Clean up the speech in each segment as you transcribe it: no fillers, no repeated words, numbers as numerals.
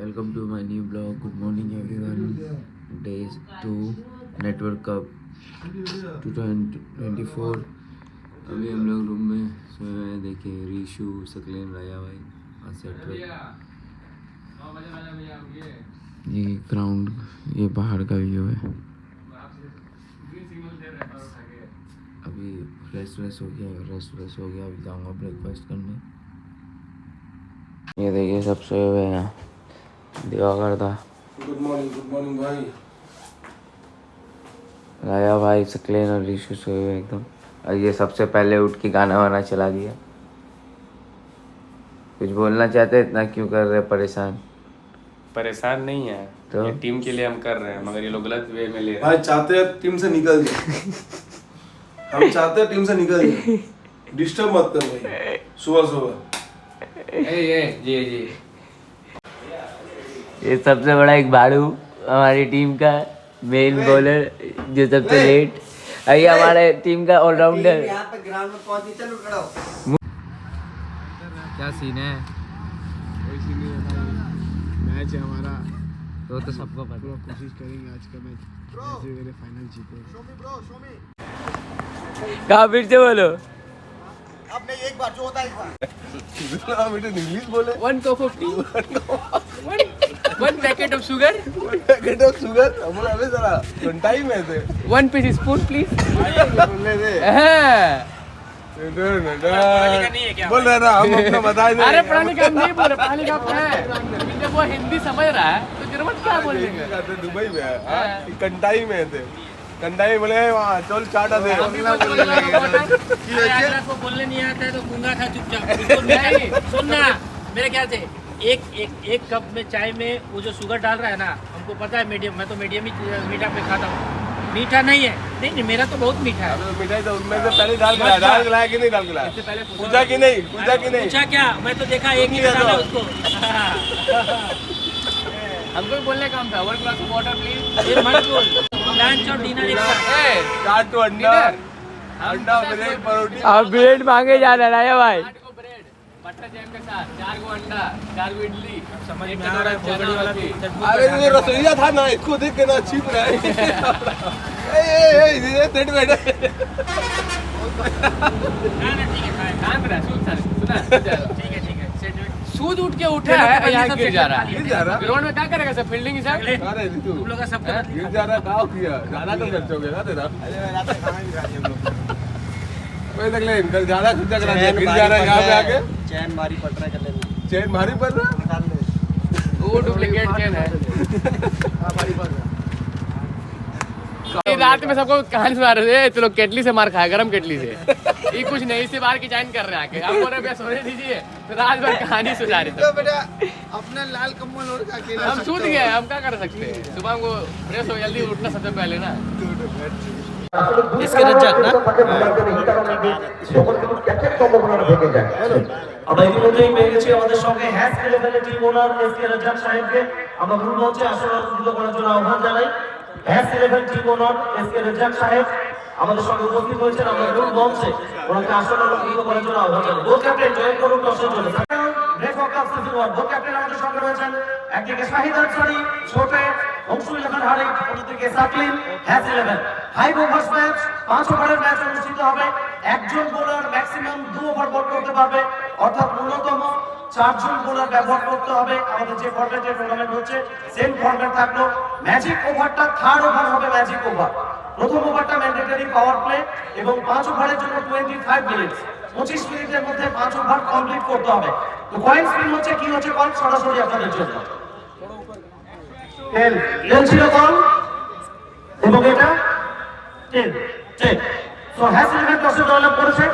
Welcome to my new blog. Good morning everyone. Day 2 Network Cup 2024. अभी हम लोग room में सोए हुए हैं. देखिए रीशु, सकलेन, राया भाई, ये ग्राउंड, ये पहाड़ का व्यू है. अभी फ्रेश हो गया. अभी जाऊँगा ब्रेकफास्ट करने. ये देखिए सब सोए हुए हैं. दिवाकर था. गुड मॉर्निंग भाई. राया भाई, सकलेन और रीशु सोए हुए एकदम. और ये सबसे पहले उठ के गाना वाना चला दिया. कुछ बोलना चाहते हैं? इतना क्यों कर रहे? परेशान नहीं है तो ये टीम के लिए हम कर रहे हैं, मगर ये लोग गलत वे में ले रहे हैं. भाई चाहते हैं टीम से निकल जाए. हम चाहते हैं टीम से निकल जाए. डिस्टर्ब मत कर भाई सुबह. ये सबसे बड़ा एक भाड़ू हमारी टीम का मेन बॉलर, जो सबसे लेट. ये हमारे टीम का ऑलराउंडर. यहाँ पे ग्राउंड में पहुंची, चलो खड़ा हो. क्या सीन है? कोई सीन नहीं है भाई. मैच है हमारा तो सबको पता. पूरा कोशिश करेंगे आज का मैच जैसे मेरे फाइनल जीते. कहाँ फिर से बोलो. अब नहीं, एक बार जो होता है एक बार. इंग्लिश बोले. 1 को 50. 1 पैकेट ऑफ शुगर. हम अबे जरा टाइम है. 1 पीस स्पून प्लीज. बोलने दे. बोल रहे ना, हम अपना बता दे. अरे पढ़ाने का नहीं बोल रहे, पढ़ाने का है. जब वो हिंदी समझ रहा है तो जरूरत क्या बोलेंगे. दुबई में है. कंटाई में थे. कंटाई बोले वहाँ चल चाटा दे. को बोलने नहीं आता है तो गूंगा खा चुपचाप. सुनना, मेरे ख्याल से एक कप में चाय में वो जो शुगर डाल रहा है ना, हमको पता है मीडियम. मैं तो मीडियम ही मीठा पे खाता हूँ. मीठा नहीं है. नहीं, मेरा तो बहुत मीठा है. मिठाई तो उनमें से पहले डाल खिलाया कि नहीं डाल खिलाया. पूछा कि नहीं. पूछा क्या? मैं तो देखा एक ही डाला उसको. हमको भी बोलने काम था. 1 ग्लास वाटर प्लीज. ये मत बोल. लंच और डिनर एक साथ. चाट तो अंडा ब्रेड परोठी. अब ब्रेड मांगे जा रहा है भाई. 8 को ब्रेड बटर जैम के साथ, 4 को अंडा, 4 को इडली. समझ में आ रहा है भोगड़ी वाला भी. अरे ये रसोईया था ना, इसको देख के ना छिप रहा है. ये सेट बैठा. ठीक है. सूद उठ के उठा है, यहाँ गिर जा रहा है. गिर जा रहा. ग्राउंड में क्या करेगा सब? फील्डिंग ही सब. अरे ऋतु तुम लोग का सब गलत. गिर जा रहा. क्या किया? ज्यादा तो खर्च हो गया ना तेरा. कोई तक ले. ज्यादा खर्चा करा दिया. गिर जा रहा है यहाँ पे आके. चैन मारी पड़ रहा है कर ले. चेन भारी पड़ रहा. निकाल ले. वो डुप्लीकेट चेन है. भारी पड़ रहा. ये रात में सबको कहानी सुना रहे थे. चलो केटली से मार खाया, गरम केटली से. ये कुछ नहीं, इससे बाहर की जाइन कर रहे हैं आके. हम बोल रहे सोने दीजिए, तो रात भर कहानी सुना रहे थे. बेटा अपना लाल कम्बल ओढ़ के अकेले हम सूत गए. हम क्या कर सकते हैं? सुबह हमको फ्रेश हो, जल्दी उठना सबसे पहले ना. इसके रज्जक ना আমরা ইতিমধ্যেই পেয়ে গেছি আমাদের সঙ্গে হ্যাশ লেভেলের টিম ওনার এসকে রাজ্জাক সাহেবকে. আমরা গ্রুপ মঞ্চে আসলে যুক্ত করার জন্য আহ্বান জানাই. Hash level team owner SK Razzak সাহেব আমাদের সঙ্গে উপস্থিত হয়েছেন. আমরা গ্রুপ মঞ্চে ওনাকে আসলে যুক্ত করার জন্য আহ্বান জানাই. গোল ক্যাপ্টেন জয়েন করুন টসের জন্য. গোল ক্যাপ্টেন আমাদের সঙ্গে রয়েছেন একদিকে শাহিদ আনসারী, ছোটে অংশুলেখান হারিক, অন্যদিকে Saqlain. Hash level 5 over match, 5 ওভারের ম্যাচ অনুষ্ঠিত হবে. একজন বোলার ম্যাক্সিমাম 2 ওভার বল করতে পারবে, অর্থাৎ ন্যূনতম 4 জন বোলার ব্যবহার করতে হবে. আমাদের যে ফরম্যাটে টুর্নামেন্ট হচ্ছে সেম ফরম্যাট থাকলো. ম্যাজিক ওভারটা 3rd ওভার হবে. ম্যাজিক ওভার প্রথম ওভারটা ম্যান্ডেটরি পাওয়ার প্লে এবং 5 ওভারের জন্য 25 মিনিট, 25 মিনিটের মধ্যে 5 ওভার কমপ্লিট করতে হবে. তো কয়েন স্পিন হচ্ছে কি হচ্ছে কল সরাসরি আপনাদের জন্য. টেল ছিল কল এবং এটা টেল. সো হ্যাসেলম্যান টসে ডেভেলপ করেছে.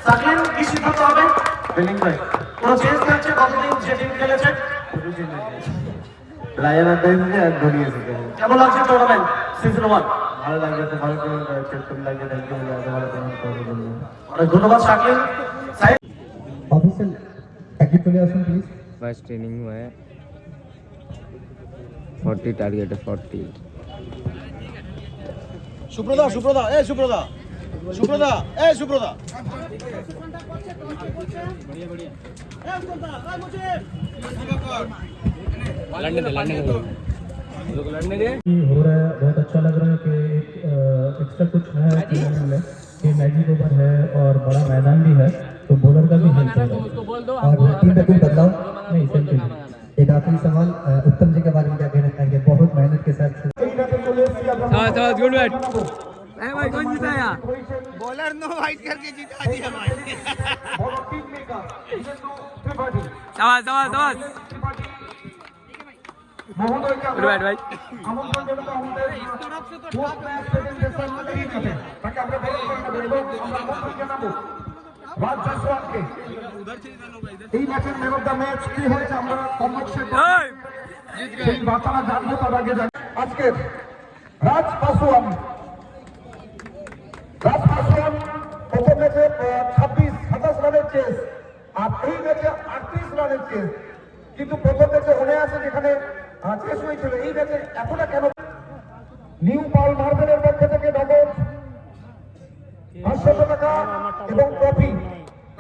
সাকলিন কি সিদ্ধান্ত হবে? ফিল্ডিং ভাই কোন চেঞ্জ করছে? কতদিন যে টিম খেলেছে রায়ান আদাইনে আর ধরিয়েছে. কেমন লাগছে টুর্নামেন্ট সিজন 1? ভালো লাগছে. ভালো করে চেষ্টা লাগে. Thank you. ভালো করে অনেক ধন্যবাদ সাকলিন. সাইড অফিসিয়াল একই চলে আসুন প্লিজ. फर्स्ट ट्रेनिंग हुआ है. 40 टारगेट है. 40. সুব্রদা हो रहा है, बहुत अच्छा लग रहा है कि एक्स्ट्रा कुछ है टूर्नामेंट में कि मैजिक ओवर है और बड़ा मैदान भी है, तो बॉलर का भी हेल्प होगा और टीम में कोई बदलाव नहीं। सिंपल एक आखिरी सवाल, उत्तम जी के बारे में क्या कहना चाहेंगे? बहुत मेहनत के साथ गुड बैट भाई, कौन जीताया? बॉलर नो वाइट करके जिता दिया भाई। शाबाश शाबाश शाबाश, गुड बैट भाई। এই ম্যাচের ম্যান অফ দ্য ম্যাচ কি হয়েছে আমরা সেই বার্তাটা জানবো। তার আগে আজকে রাজ পাসওয়ান প্রথম ম্যাচে 26-27 রানের চেস, আর এই ম্যাচে 38 রানের চেস। কিন্তু প্রথম ম্যাচে মনে আছে যেখানে চেস হয়েছিল, এই ম্যাচে এতটা কেন? নিউ পাল মার্বেলের পক্ষ থেকে নগদ 500 টাকা এবং ট্রফি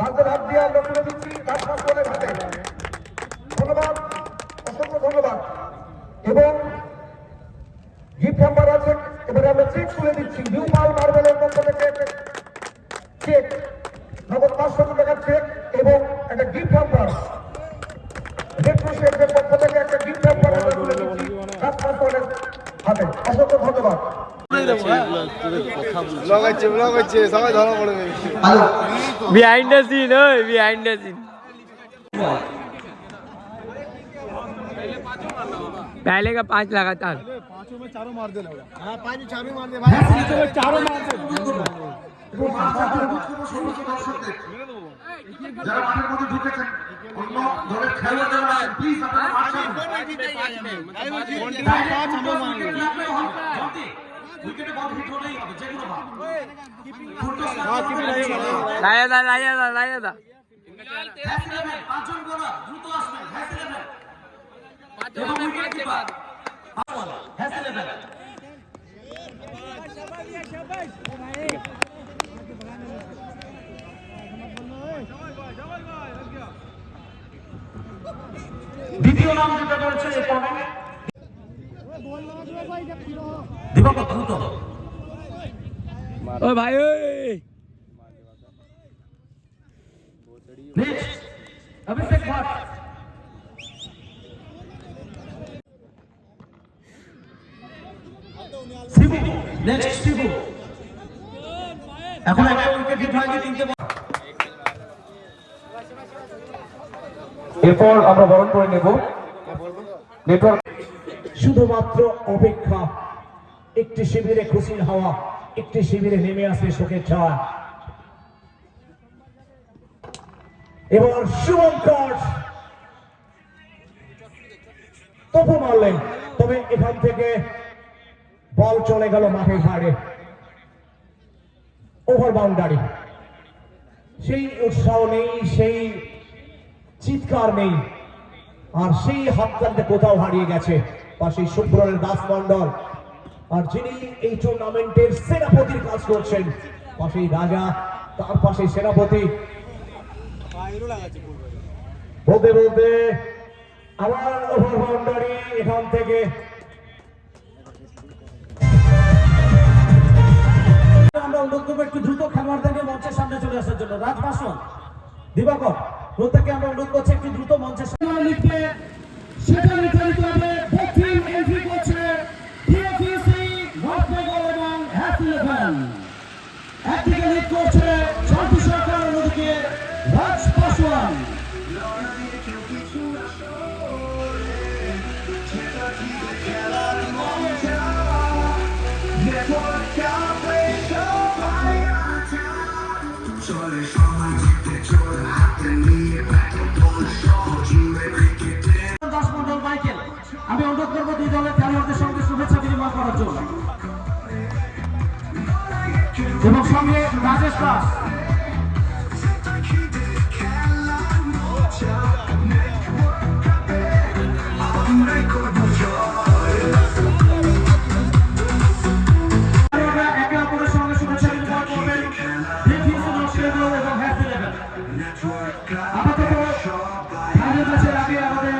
রাজ্যের হাত দিয়ে আমরা তুলে দিচ্ছি রাজ পাসওয়ানের হাতে। ধন্যবাদ, অসংখ্য ধন্যবাদ। এবং গিফট হ্যাম্পার আছে, এবারে আমরা চেক তুলে দিচ্ছি নিউ পাল মার্বেলের পক্ষ থেকে চেক, নগদ 500 টাকার চেক এবং একটা গিফট হ্যাম্পার রেট্রো শেডের পক্ষ থেকে একটা গিফট হ্যাম্পার আমরা তুলে দিচ্ছি রাজ পাসওয়ানের হাতে। অসংখ্য ধন্যবাদ। बिहाइंड द सीन, ओए बिहाइंड द सीन। पहले का 5 लगातार, पांचों में चारों मार दे लगा। हां पांचों चारों मार दे भाई, पांचों में चारों मार दे। যারা মাঠের মধ্যে ঢুকেছেন অন্য দলের খেলোয়াড়রা আছেন, প্লিজ আপনারা মাঠ ছাড়ুন। উইকেটে বল হিট হলেই হবে, যে কোনো বল। लाया था लाया था लाया था। পাঁচজন বোলার দ্রুত আসবেন, হ্যাস 11 এবং উইকেট কিপার হ্যাস 11। দ্বিতীয় নাম যেটা রয়েছে এই পর্বে দিবাকর দ্রুত। ओ भाई ओए, নেক্সট অভিষেক ভাট। শিবু, নেক্সট শিবু। এখন একটা উইকেট হিট হয়নি, তিনটে বল। এরপর আমরা বরণ করে নেব নেটওয়ার্ক। শুধুমাত্র অপেক্ষা, একটি শিবিরে খুশির হাওয়া, একটি শিবিরে নেমে আসবে শোকের ছায়া। এবার শুভঙ্কর তবু মারলেন, তবে এখান থেকে বল চলে গেল মাঠের বাইরে, ওভার বাউন্ডারি। সেই উৎসাহ নেই, সেই চিৎকার নেই, আর সেই হাততালিতে কোথাও হারিয়ে গেছে পাশে সুব্রতের দাস মন্ডল, আর যিনি এই টুর্নামেন্টের সেনাপতির কাজ করছেন পাশেই রাজা, তার পাশে সেনাপতি। বলতে বলতে আবার ওভার বাউন্ডারি, এখান থেকে আমরা অনুরোধ করবো একটু দ্রুত খেলোয়াড়দেরকে মঞ্চের সামনে চলে আসার জন্য। রাজ পাসওয়ান, দিবাকর, প্রত্যেককে আমরা অনুরোধ করছি একটু দ্রুত মঞ্চের সামনে লিখতে। সেটা নির্ধারিত হবে দক্ষিণ এন্ট্রি করছে ডিএফসি নর্থ বেঙ্গল এবং হ্যাস 11। একদিকে লিড করছে শান্তি সরকার, অন্যদিকে রাজ পাসওয়ান। দাস মন্ডল মাইকেল, আমি অনুরোধ করবো দুই দলের খেলোয়াড়দের সঙ্গে শুভেচ্ছা বিনিময় করার জন্য, এবং সঙ্গে রাজেশ দাস। একে অপরের সঙ্গে শুভেচ্ছা বিনিময় করবেন এবং হ্যাস 11। আপাতত খেলার ম্যাচের আগে আমাদের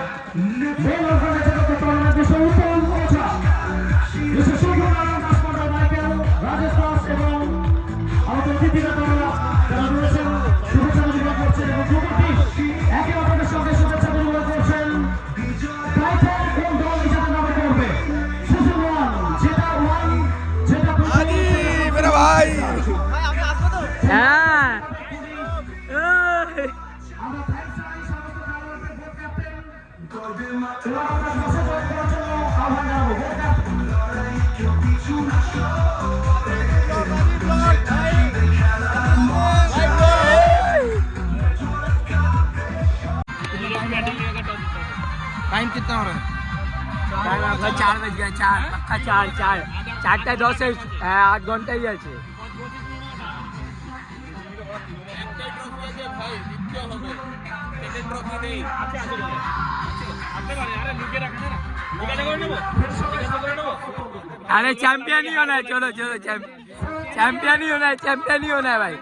মেন অর্গানাইজার হ্যাঁ टाइम कितना हो रहा है? 4 बज गया, 4 पक्का 4 4:10 8 ঘন্টাই আছে। अरे चैंपियन ही होना है, चलो चलो चैंपियन ही होना है, चैंपियन ही होना है भाई।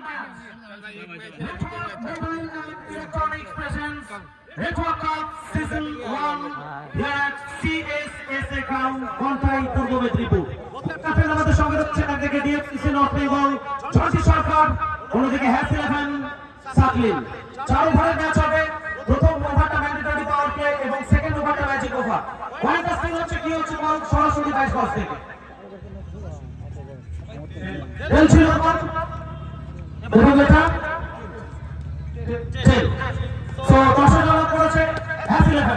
Network Cup Season 1 here at CSSA ground, Kontai, Purba Medinipur. Captain আমাদের সঙ্গে রয়েছেন একদিকে ডিএফসি নর্থ বেঙ্গল জয়ন্তী সরকার, অন্যদিকে হ্যাস 11 সাকলিন। 4 ওভারের ম্যাচ হবে। প্রথম ওভারটা ম্যান্ডেটরি পাওয়ার প্লে এবং সেকেন্ড ওভারটা ম্যাজিক ওভার। পয়েন্ট স্পিন হচ্ছে কি হচ্ছে বল সরাসরি 22 গজ থেকে। খেলছিল বল এবং এটা টেল। সো 10 রান করেছে হ্যাস 11।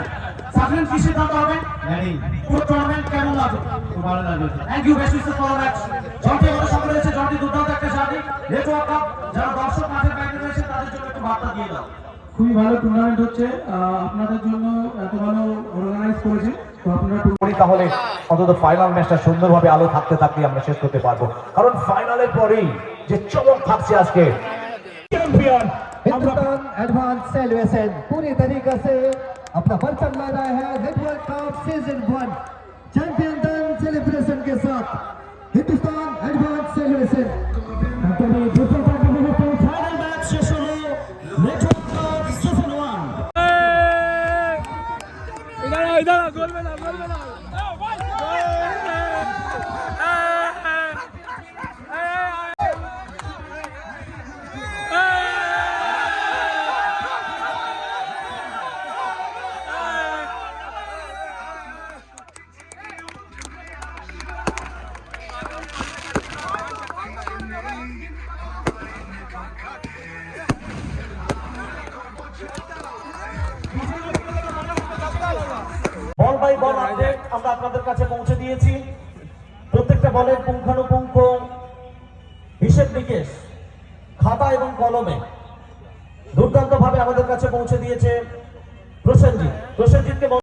সাকলিন কি সিদ্ধান্ত হবে? রেডি। পুরো টুর্নামেন্ট কেমন লাগবে? খুব ভালো লাগবে। Thank you, best wishes for match. Jayanti আমাদের সঙ্গে রয়েছে, জয়ন্তী দুর্দান্ত একটা জার্নি। নেটওয়ার্ক কাপ যারা দর্শক মাঠের বাইরে রয়েছে তাদের জন্য একটু বার্তা দিয়ে দাও। খুবই ভালো টুর্নামেন্ট হচ্ছে, আপনাদের জন্য এত ভালো অর্গানাইজ করেছে, তো আপনারা করি তাহলে অন্তত ফাইনাল ম্যাচটা সুন্দরভাবে আলো থাকতে থাকতে আমরা শেষ করতে পারবো, কারণ ফাইনালের পরেই যে চমক থাকছে আজকে। চ্যাম্পিয়ন हिंदुस्तान एडवांस सेलिब्रेशन पूरी तरीके से अपना परचम ला रहा है नेटवर्क कप सीजन 1 चैंपियन दल सेलिब्रेशन के साथ Hindustan advance celebration. Final match শেষ হলো network cup season 1। Ball by ball update আমরা আপনাদের কাছে পৌঁছে দিয়েছি। প্রত্যেকটা বলের পুঙ্খানুপুঙ্খ হিসেব নিকেশ খাতা এবং কলমে দুর্দান্ত ভাবে আমাদের কাছে পৌঁছে দিয়েছে প্রসেনজিৎ। প্রসেনজিৎকে